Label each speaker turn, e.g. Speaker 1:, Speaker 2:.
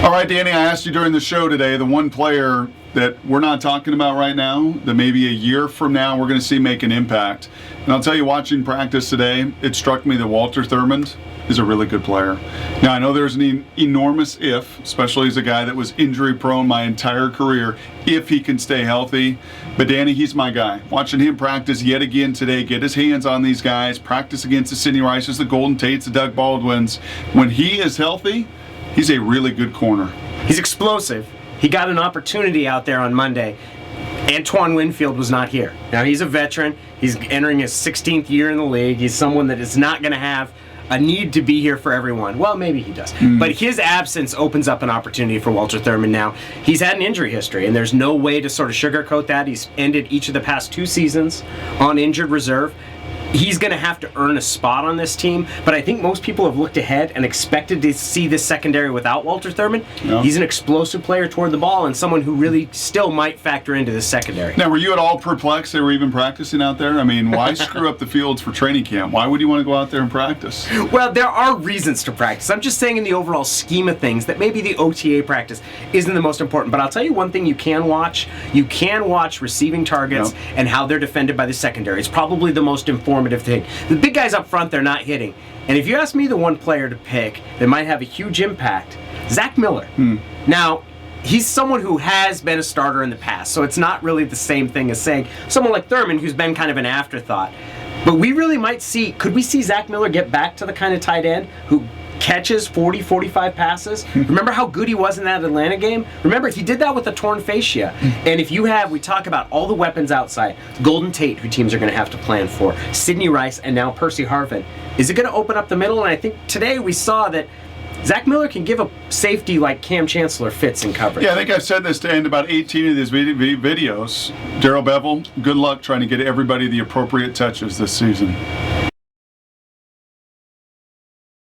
Speaker 1: All right, Danny, I asked you during the show today, the one player that we're not talking about right now, that maybe a year from now we're going to see make an impact. And I'll tell you, watching practice today, it struck me that Walter Thurmond is a really good player. Now, I know there's an enormous if, especially as a guy that was injury-prone my entire career, if he can stay healthy. But, Danny, he's my guy. Watching him practice yet again today, get his hands on these guys, practice against the Sidney Rices, the Golden Tates, the Doug Baldwins. When he is healthy, he's a really good corner.
Speaker 2: He's explosive. He got an opportunity out there on Monday. Antoine Winfield was not here. Now, he's a veteran. He's entering his 16th year in the league. He's someone that is not going to have a need to be here for everyone. Well, maybe he does. But his absence opens up an opportunity for Walter Thurmond now. He's had an injury history, and there's no way to sort of sugarcoat that. He's ended each of the past 2 seasons on injured reserve. He's going to have to earn a spot on this team, but I think most people have looked ahead and expected to see this secondary without Walter Thurmond. Yeah. He's an explosive player toward the ball and someone who really still might factor into this secondary.
Speaker 1: Now, were you at all perplexed they were even practicing out there? I mean, why screw up the fields for training camp? Why would you want to go out there and practice?
Speaker 2: Well, there are reasons to practice. I'm just saying in the overall scheme of things that maybe the OTA practice isn't the most important. But I'll tell you one thing you can watch. You can watch receiving targets and how they're defended by the secondary. It's probably the most informative thing. The big guys up front, they're not hitting. And if you ask me the one player to pick that might have a huge impact, Zach Miller. Now, he's someone who has been a starter in the past, so it's not really the same thing as saying someone like Thurmond who's been kind of an afterthought. But we really might see, could we see Zach Miller get back to the kind of tight end who catches 40, 45 passes? Remember how good he was in that Atlanta game? Remember, he did that with a torn fascia. And if you have, we talk about all the weapons outside, Golden Tate, who teams are going to have to plan for, Sidney Rice, and now Percy Harvin. Is it going to open up the middle? And I think today we saw that Zach Miller can give a safety like Cam Chancellor fits in coverage.
Speaker 1: Yeah, I think I've said this to end about 18 of these videos. Darrell Bevell, good luck trying to get everybody the appropriate touches this season.